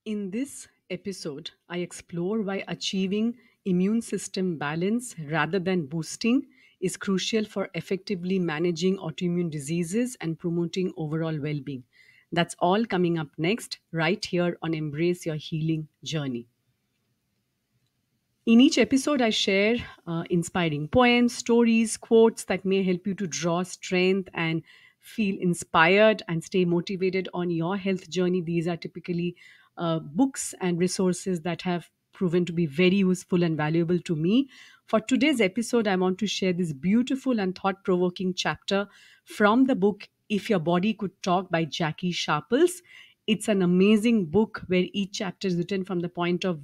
In this episode, I explore why achieving immune system balance rather than boosting is crucial for effectively managing autoimmune diseases and promoting overall well being. That's all coming up next, right here on Embrace Your Healing Journey. In each episode, I share inspiring poems, stories, quotes that may help you to draw strength and feel inspired and stay motivated on your health journey. These are typically books and resources that have proven to be very useful and valuable to me. For today's episode, I want to share this beautiful and thought provoking chapter from the book If Your Body Could Talk by Jackie Sharples. It's an amazing book where each chapter is written from the point of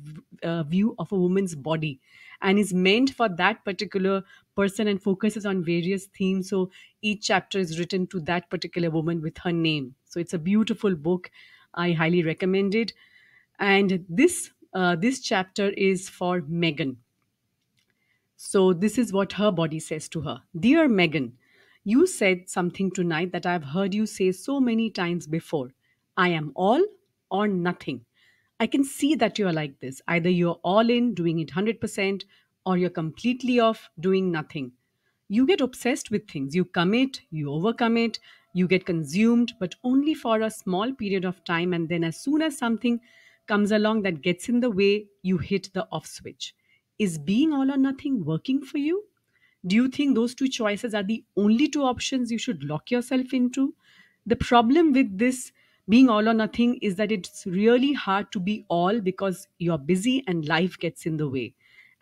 view of a woman's body and is meant for that particular person and focuses on various themes. So each chapter is written to that particular woman with her name. So it's a beautiful book. I highly recommend it. And this chapter is for Megan. So, this is what her body says to her. Dear Megan, you said something tonight that I've heard you say so many times before. I am all or nothing. I can see that you're like this. Either you're all in, doing it 100%, or you're completely off, doing nothing. You get obsessed with things. You commit, you overcome it, you get consumed, but only for a small period of time. And then, as soon as something comes along that gets in the way, you hit the off switch. Is being all or nothing working for you? Do you think those two choices are the only two options you should lock yourself into? The problem with this being all or nothing is that it's really hard to be all because you're busy and life gets in the way.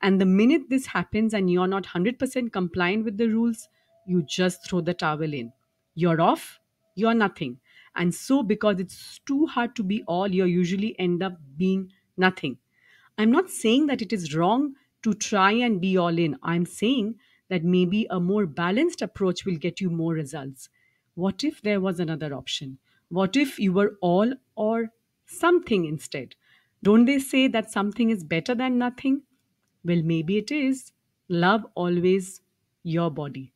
And the minute this happens and you're not 100% compliant with the rules, you just throw the towel in. You're off, you're nothing. And so, because it's too hard to be all, you usually end up being nothing. I'm not saying that it is wrong to try and be all in. I'm saying that maybe a more balanced approach will get you more results. What if there was another option? What if you were all or something instead? Don't they say that something is better than nothing? Well, maybe it is. Love always your body.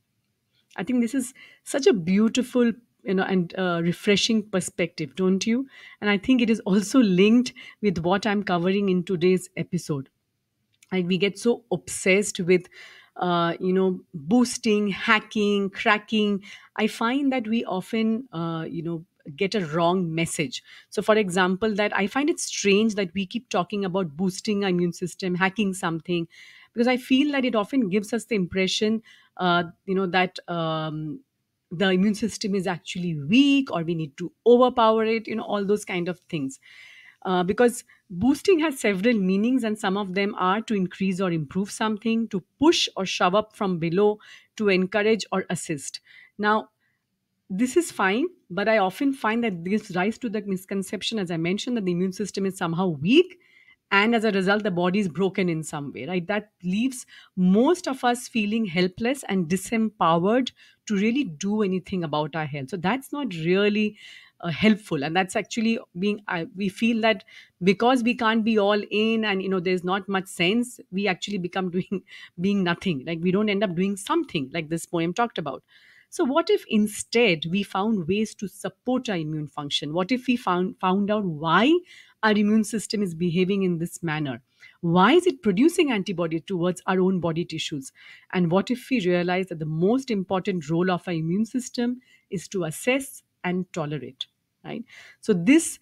I think this is such a beautiful, and refreshing perspective, don't you? And I think it is also linked with what I'm covering in today's episode. Like we get so obsessed with, boosting, hacking, cracking. I find that we often, get a wrong message. So, for example, that I find it strange that we keep talking about boosting our immune system, hacking something, because I feel that it often gives us the impression, that the immune system is actually weak or we need to overpower it, all those kind of things. Because boosting has several meanings, and some of them are to increase or improve something, to push or shove up from below, to encourage or assist. Now, this is fine, but I often find that this rise to the misconception, as I mentioned, that the immune system is somehow weak, and as a result, the body is broken in some way, right? That leaves most of us feeling helpless and disempowered to really do anything about our health. So that's not really helpful, and that's actually being. We feel that because we can't be all in, and there's not much sense, we actually become doing being nothing. Like we don't end up doing something like this poem talked about. So, what if instead we found ways to support our immune function? What if we found out why our immune system is behaving in this manner? Why is it producing antibody towards our own body tissues? And what if we realize that the most important role of our immune system is to assess and tolerate, right? So this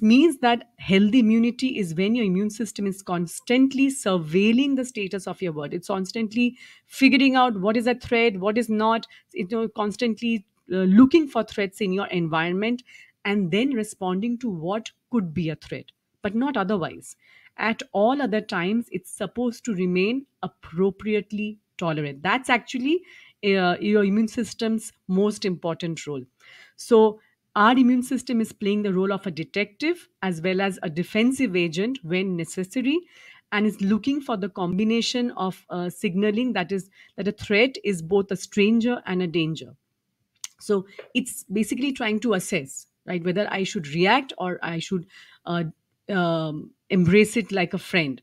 means that healthy immunity is when your immune system is constantly surveilling the status of your body. It's constantly figuring out what is a threat, what is not, constantly looking for threats in your environment and then responding to what could be a threat, but not otherwise. At all other times, it's supposed to remain appropriately tolerant. That's actually your immune system's most important role. So, our immune system is playing the role of a detective as well as a defensive agent when necessary, and is looking for the combination of signaling that a threat is both a stranger and a danger. So it's basically trying to assess, right, whether I should react or I should embrace it like a friend.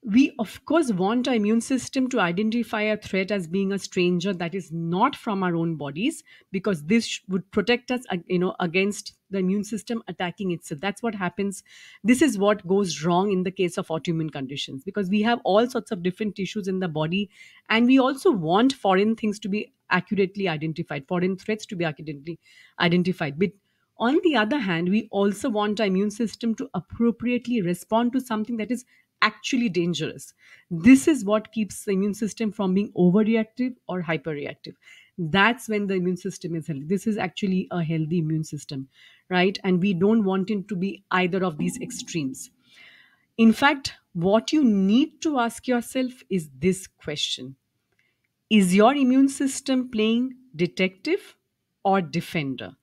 We of course want our immune system to identify a threat as being a stranger that is not from our own bodies, because this would protect us against the immune system attacking itself. That's what happens. This is what goes wrong in the case of autoimmune conditions, because we have all sorts of different tissues in the body, and we also want foreign things to be accurately identified, foreign threats to be accurately identified. But on the other hand, we also want our immune system to appropriately respond to something that is actually dangerous. This is what keeps the immune system from being overreactive or hyperreactive. That's when the immune system is healthy. This is actually a healthy immune system, right? And we don't want it to be either of these extremes. In fact, what you need to ask yourself is this question: is your immune system playing detective or defender?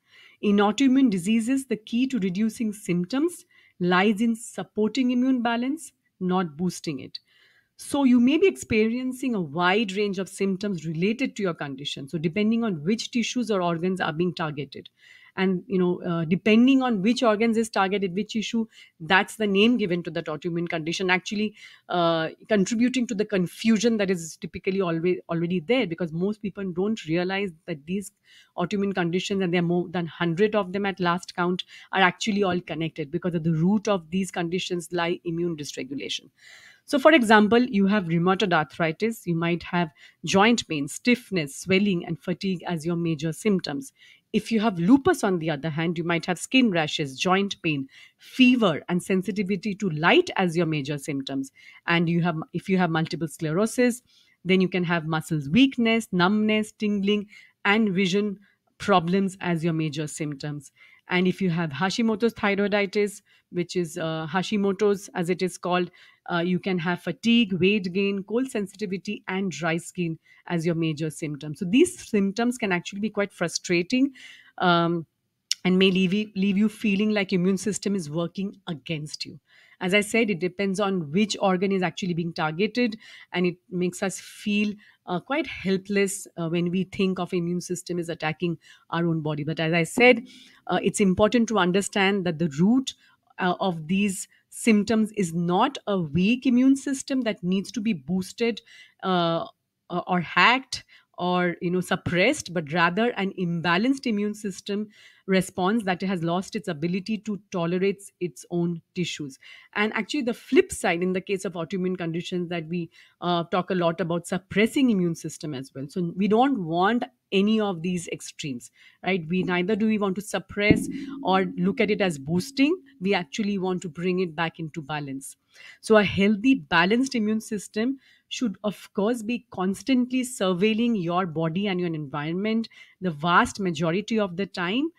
In autoimmune diseases, the key to reducing symptoms lies in supporting immune balance, not boosting it. So, you may be experiencing a wide range of symptoms related to your condition. So, depending on which tissues or organs are being targeted, and depending on which organs is targeted, which issue, that's the name given to that autoimmune condition. Actually, contributing to the confusion that is typically always already there, because most people don't realize that these autoimmune conditions, and there are more than 100 of them at last count, are actually all connected, because at the root of these conditions lie immune dysregulation. So, for example, you have rheumatoid arthritis, you might have joint pain, stiffness, swelling, and fatigue as your major symptoms. If you have lupus, on the other hand, you might have skin rashes, joint pain, fever, and sensitivity to light as your major symptoms. And if you have multiple sclerosis, then you can have muscles weakness, numbness, tingling, and vision problems as your major symptoms. And if you have Hashimoto's thyroiditis, which is Hashimoto's as it is called, you can have fatigue, weight gain, cold sensitivity, and dry skin as your major symptoms. So these symptoms can actually be quite frustrating, um, and may leave you feeling like immune system is working against you. As I said, it depends on which organ is actually being targeted, and it makes us feel quite helpless when we think of immune system is attacking our own body. But as I said, it's important to understand that the root of these symptoms is not a weak immune system that needs to be boosted, uh, or hacked, or suppressed, but rather an imbalanced immune system response that has lost its ability to tolerate its own tissues. And actually, the flip side in the case of autoimmune conditions, that we talk a lot about suppressing immune system as well. So we don't want any of these extremes, right? We neither do we want to suppress or look at it as boosting. We actually want to bring it back into balance. So a healthy balanced immune system should of course be constantly surveilling your body and your environment the vast majority of the time.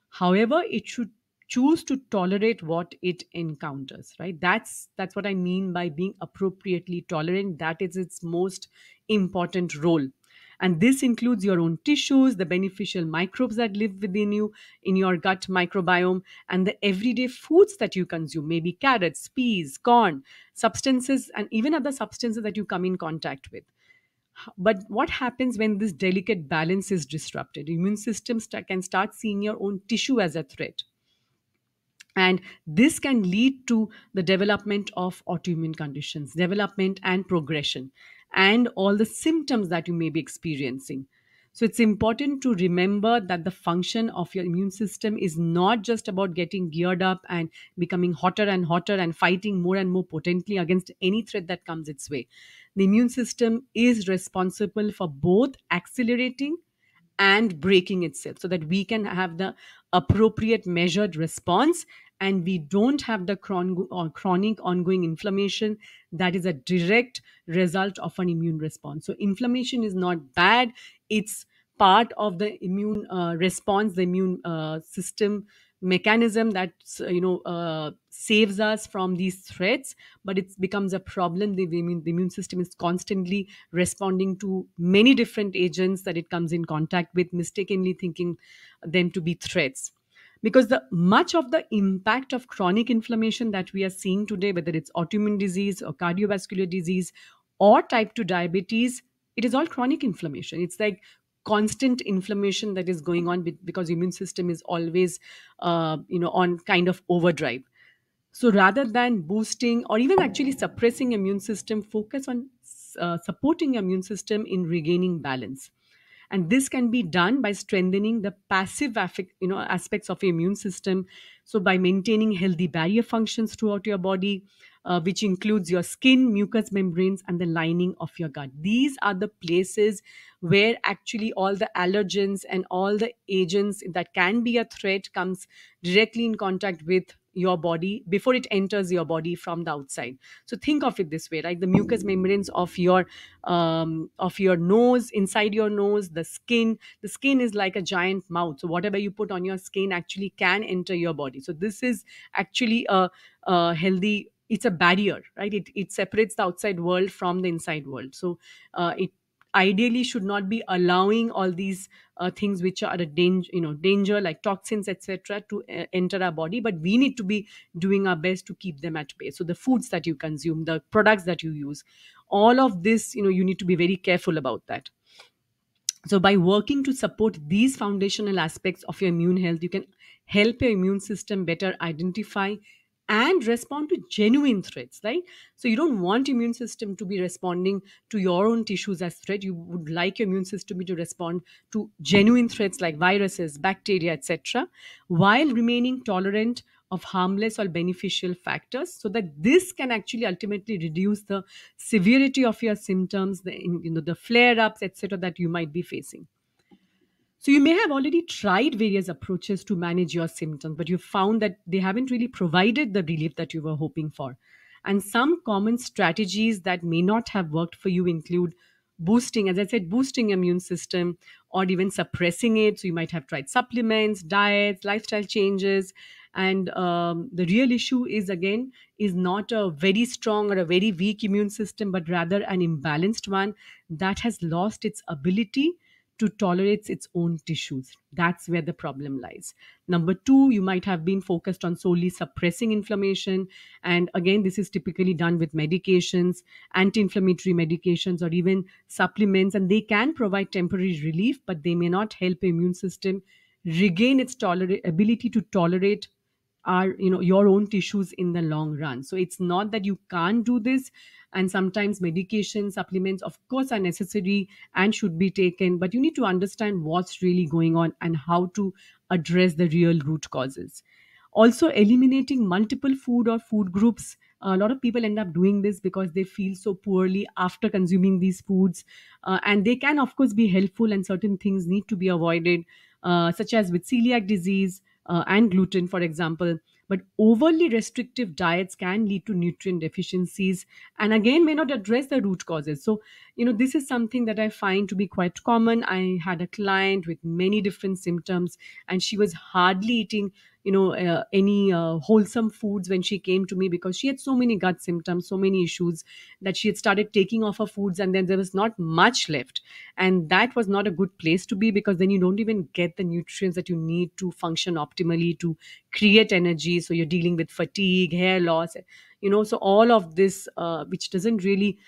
However, it should choose to tolerate what it encounters, right? That's what I mean by being appropriately tolerant. That is its most important role. And this includes your own tissues, the beneficial microbes that live within you, in your gut microbiome, and the everyday foods that you consume, maybe carrots, peas, corn, substances, and even other substances that you come in contact with. But what happens when this delicate balance is disrupted? Immune systems can start seeing your own tissue as a threat, and this can lead to the development of autoimmune conditions, development and progression, and all the symptoms that you may be experiencing. So it's important to remember that the function of your immune system is not just about getting geared up and becoming hotter and hotter and fighting more and more potently against any threat that comes its way. The immune system is responsible for both accelerating and breaking itself, so that we can have the appropriate measured response, and we don't have the chronic ongoing inflammation that is a direct result of an immune response. So inflammation is not bad. It's part of the immune response, the immune system mechanism that saves us from these threats. But it becomes a problem. The immune system is constantly responding to many different agents that it comes in contact with, mistakenly thinking them to be threats. Because the much of the impact of chronic inflammation that we are seeing today, whether it's autoimmune disease or cardiovascular disease or type 2 diabetes, it is all chronic inflammation. It's like constant inflammation that is going on because immune system is always on kind of overdrive. So rather than boosting or even actually suppressing immune system, focus on supporting your immune system in regaining balance. And this can be done by strengthening the passive aspects of your immune system. So by maintaining healthy barrier functions throughout your body, which includes your skin, mucous membranes, and the lining of your gut. These are the places where actually all the allergens and all the agents that can be a threat comes directly in contact with your body before it enters your body from the outside. So think of it this way, like the mucous membranes of your nose, inside your nose, the skin is like a giant mouth. So whatever you put on your skin actually can enter your body. So this is actually a healthy, it's a barrier, right? It separates the outside world from the inside world. So it ideally should not be allowing all these things which are a danger like toxins etc to enter our body, but we need to be doing our best to keep them at bay. So the foods that you consume, the products that you use, all of this, you need to be very careful about that. So, by working to support these foundational aspects of your immune health, you can help your immune system better identify and respond to genuine threats, right? So, you don't want immune system to be responding to your own tissues as threat. You would like your immune system to respond to genuine threats like viruses, bacteria, etc., while remaining tolerant of harmless or beneficial factors, so that this can actually ultimately reduce the severity of your symptoms, the flare ups etc that you might be facing. So you may have already tried various approaches to manage your symptoms, but you found that they haven't really provided the relief that you were hoping for. And some common strategies that may not have worked for you include boosting, as I said, boosting immune system or even suppressing it. So you might have tried supplements, diets, lifestyle changes. And the real issue is, again, is not a very strong or a very weak immune system, but rather an imbalanced one that has lost its ability to tolerate its own tissues. That's where the problem lies. Number two, you might have been focused on solely suppressing inflammation. And again, this is typically done with medications, anti inflammatory medications, or even supplements. And they can provide temporary relief, but they may not help the immune system regain its ability to tolerate your own tissues in the long run. So it's not that you can't do this, and sometimes medication supplements of course are necessary and should be taken, but you need to understand what's really going on and how to address the real root causes. Also, eliminating multiple food or food groups. A lot of people end up doing this because they feel so poorly after consuming these foods, and they can of course be helpful, and certain things need to be avoided, such as with celiac disease and gluten, for example. But overly restrictive diets can lead to nutrient deficiencies and again may not address the root causes. So, this is something that I find to be quite common. I had a client with many different symptoms, and she was hardly eating any wholesome foods when she came to me, because she had so many gut symptoms, so many issues, that she had started taking off her foods and then there was not much left. And that was not a good place to be, because then you don't even get the nutrients that you need to function optimally, to create energy. So you're dealing with fatigue, hair loss, so all of this, which doesn't really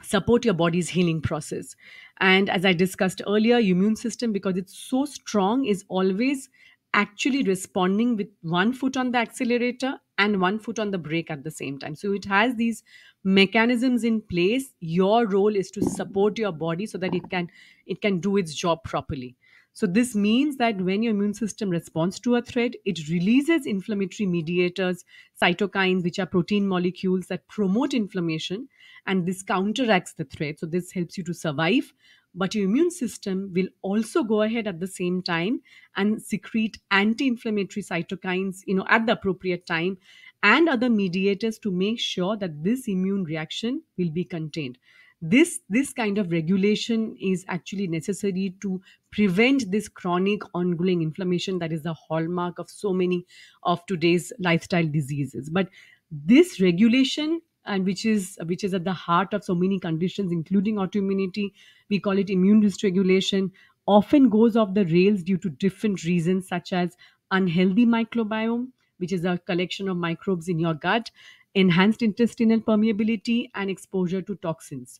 support your body's healing process. And as I discussed earlier, immune system, because it's so strong, is always actually responding with one foot on the accelerator and one foot on the brake at the same time. So it has these mechanisms in place. Your role is to support your body so that it can do its job properly. So this means that when your immune system responds to a threat, it releases inflammatory mediators, cytokines, which are protein molecules that promote inflammation, and this counteracts the threat. So this helps you to survive. But your immune system will also go ahead at the same time and secrete anti-inflammatory cytokines, at the appropriate time, and other mediators to make sure that this immune reaction will be contained. This kind of regulation is actually necessary to prevent this chronic ongoing inflammation that is the hallmark of so many of today's lifestyle diseases. But this regulation, and which is at the heart of so many conditions including autoimmunity, we call it immune dysregulation, often goes off the rails due to different reasons, such as unhealthy microbiome, which is a collection of microbes in your gut, enhanced intestinal permeability, and exposure to toxins,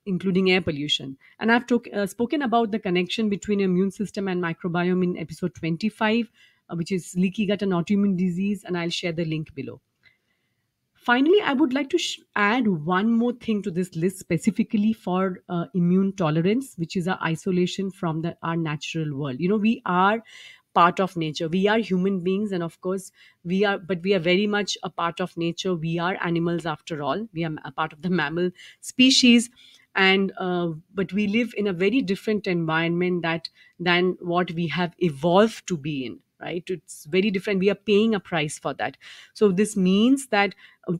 including air pollution. And I've spoken about the connection between immune system and microbiome in episode 25, which is leaky gut and autoimmune disease, and I'll share the link below. Finally, I would like to add one more thing to this list specifically for immune tolerance, which is our isolation from our natural world. We are part of nature. We are human beings, and of course, but we are very much a part of nature. We are animals after all. We are a part of the mammal species, and but we live in a very different environment than what we have evolved to be in. Right? It's very different. We are paying a price for that. So this means that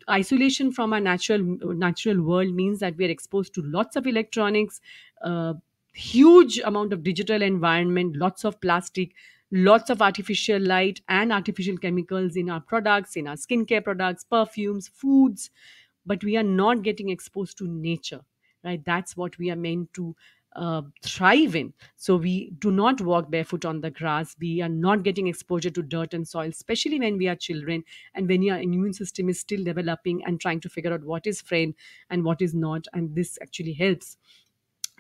isolation from our natural world means that we are exposed to lots of electronics, uh, huge amount of digital environment, lots of plastic, lots of artificial light and artificial chemicals in our products, in our skincare products, perfumes, foods, but we are not getting exposed to nature. Right? That's what we are meant to thrive in. So we do not walk barefoot on the grass. We are not getting exposure to dirt and soil, especially when we are children and when your immune system is still developing and trying to figure out what is friend and what is not. And this actually helps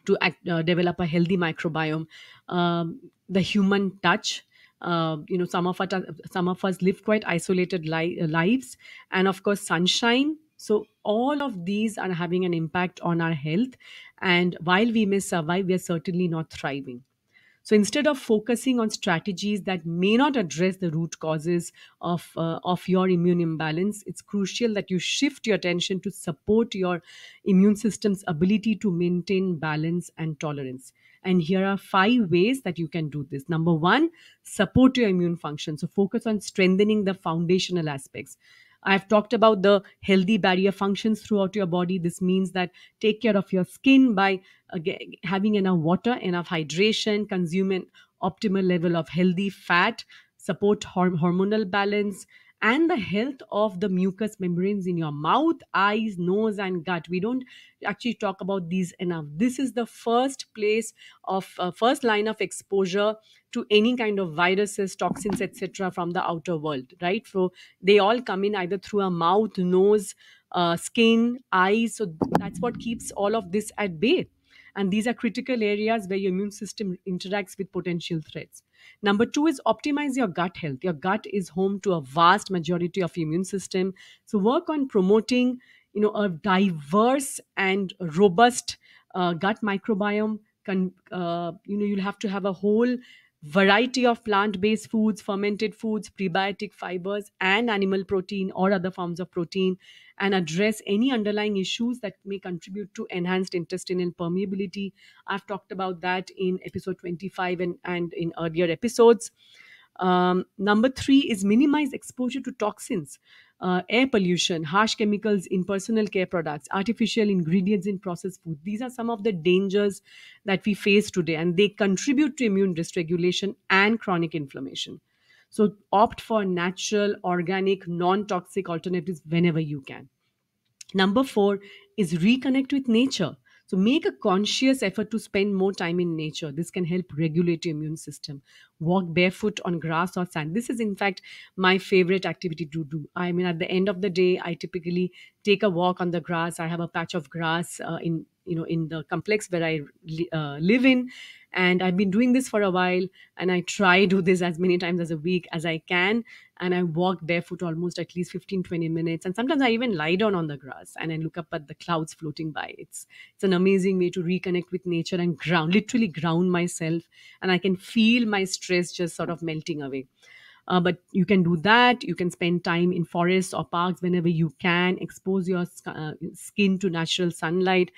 to develop a healthy microbiome. The human touch. Some of us live quite isolated lives, and of course, sunshine. So all of these are having an impact on our health. And while we may survive, we are certainly not thriving. So instead of focusing on strategies that may not address the root causes of your immune imbalance, it's crucial that you shift your attention to support your immune system's ability to maintain balance and tolerance. And here are 5 ways that you can do this. Number one, support your immune function. So focus on strengthening the foundational aspects. I've talked about the healthy barrier functions throughout your body. This means that take care of your skin by having enough water, enough hydration, consume an optimal level of healthy fat, support hormonal balance, and the health of the mucous membranes in your mouth, eyes, nose, and gut. We don't actually talk about these enough. This is the first line of exposure to any kind of viruses, toxins, etc. from the outer world, right? So they all come in either through a mouth, nose, skin, eyes. So that's what keeps all of this at bay. And these are critical areas where your immune system interacts with potential threats. Number two is optimize your gut health. Your gut is home to a vast majority of your immune system. So work on promoting, a diverse and robust gut microbiome. You'll have to have a whole variety of plant-based foods, fermented foods, prebiotic fibers, and animal protein or other forms of protein, and address any underlying issues that may contribute to enhanced intestinal permeability. I've talked about that in episode 25 and in earlier episodes. Number three is minimize exposure to toxins, air pollution, harsh chemicals in personal care products, artificial ingredients in processed food. These are some of the dangers that we face today, and they contribute to immune dysregulation and chronic inflammation. So opt for natural, organic, non toxic alternatives whenever you can. Number four is reconnect with nature. So make a conscious effort to spend more time in nature. This can help regulate your immune system. Walk barefoot on grass or sand. This is, in fact, my favorite activity to do. I mean, at the end of the day, I typically take a walk on the grass. I have a patch of grass in the complex where I live in, and I've been doing this for a while. And I try do this as many times as a week as I can, and I walk barefoot almost at least 15-20 minutes, and sometimes I even lie down on the grass and I look up at the clouds floating by. It's an amazing way to reconnect with nature and literally ground myself, and I can feel my stress just sort of melting away. But you can do that. You can spend time in forests or parks whenever you can. Expose your skin to natural sunlight.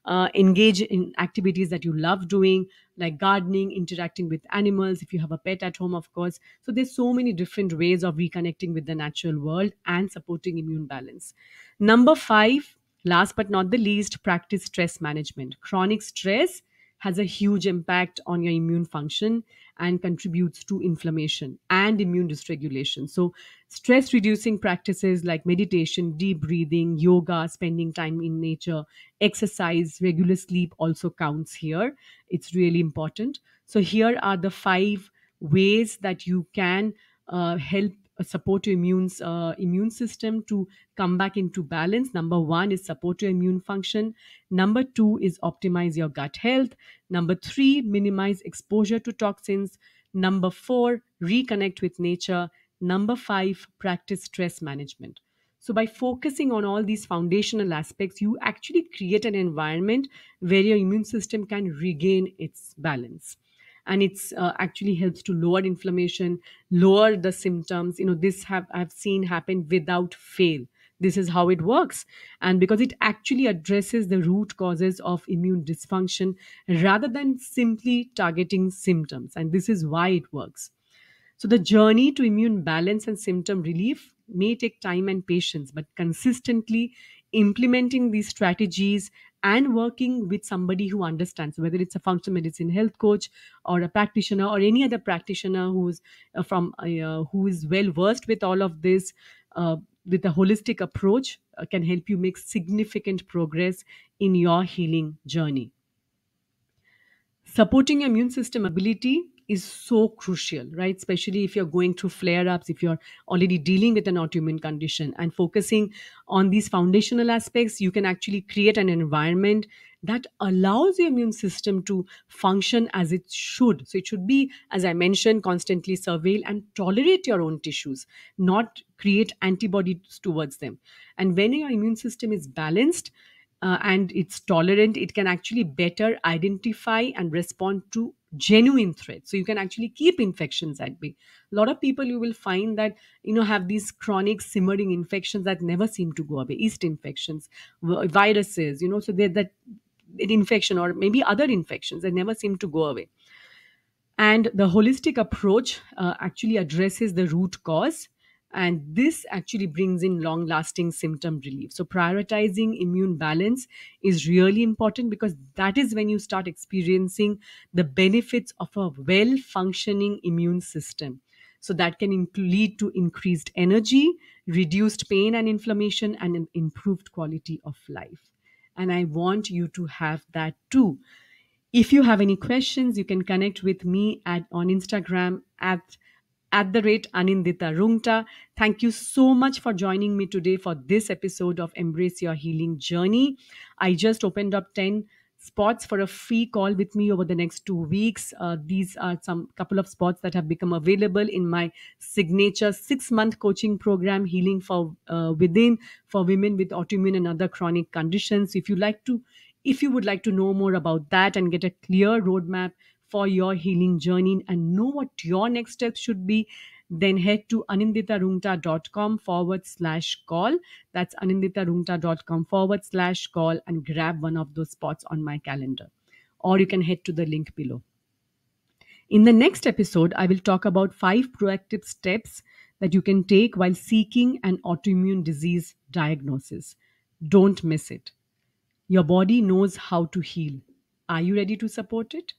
Engage in activities that you love doing, like gardening, interacting with animals, if you have a pet at home, of course. So there's so many different ways of reconnecting with the natural world and supporting immune balance. Number five, last but not the least, practice stress management. Chronic stress has a huge impact on your immune function and contributes to inflammation and immune dysregulation. So, stress reducing practices like meditation, deep breathing, yoga, spending time in nature, exercise, regular sleep also counts here. It's really important. So, here are the 5 ways that you can help support your immune system to come back into balance. Number one is support your immune function. Number two is optimize your gut health. Number three, minimize exposure to toxins. Number 4, reconnect with nature. Number 5, practice stress management. So, by focusing on all these foundational aspects, you actually create an environment where your immune system can regain its balance. And it's actually helps to lower inflammation, lower the symptoms. This have I've seen happen without fail. This is how it works. And because it actually addresses the root causes of immune dysfunction rather than simply targeting symptoms. And this is why it works. So, the journey to immune balance and symptom relief may take time and patience, but consistently implementing these strategies and working with somebody who understands, whether it's a functional medicine health coach or a practitioner or any other practitioner who is well versed with all of this, with a holistic approach, can help you make significant progress in your healing journey. Supporting your immune system ability is so crucial, right? Especially if you're going through flare ups, if you're already dealing with an autoimmune condition, and focusing on these foundational aspects, you can actually create an environment that allows your immune system to function as it should. So, it should be, as I mentioned, constantly surveil and tolerate your own tissues, not create antibodies towards them. And when your immune system is balanced, and it's tolerant, it can actually better identify and respond to genuine threats. So you can actually keep infections at bay. A lot of people, you will find that, have these chronic simmering infections that never seem to go away. Yeast infections, viruses, so they that infection or maybe other infections that never seem to go away. And the holistic approach actually addresses the root cause, and this actually brings in long lasting symptom relief. So, prioritizing immune balance is really important, because that is when you start experiencing the benefits of a well functioning immune system. So, that can lead to increased energy, reduced pain and inflammation, and an improved quality of life. And I want you to have that too. If you have any questions, you can connect with me on Instagram at the rate Anindita Rungta. Thank you so much for joining me today for this episode of Embrace Your Healing Journey. I just opened up 10 spots for a free call with me over the next 2 weeks. These are some couple of spots that have become available in my signature 6-month coaching program, Healing for Within, for women with autoimmune and other chronic conditions. If you would like to know more about that and get a clear roadmap for your healing journey and know what your next steps should be, then head to aninditarungta.com/call. That's aninditarungta.com/call and grab one of those spots on my calendar. Or you can head to the link below. In the next episode, I will talk about 5 proactive steps that you can take while seeking an autoimmune disease diagnosis. Don't miss it. Your body knows how to heal. Are you ready to support it?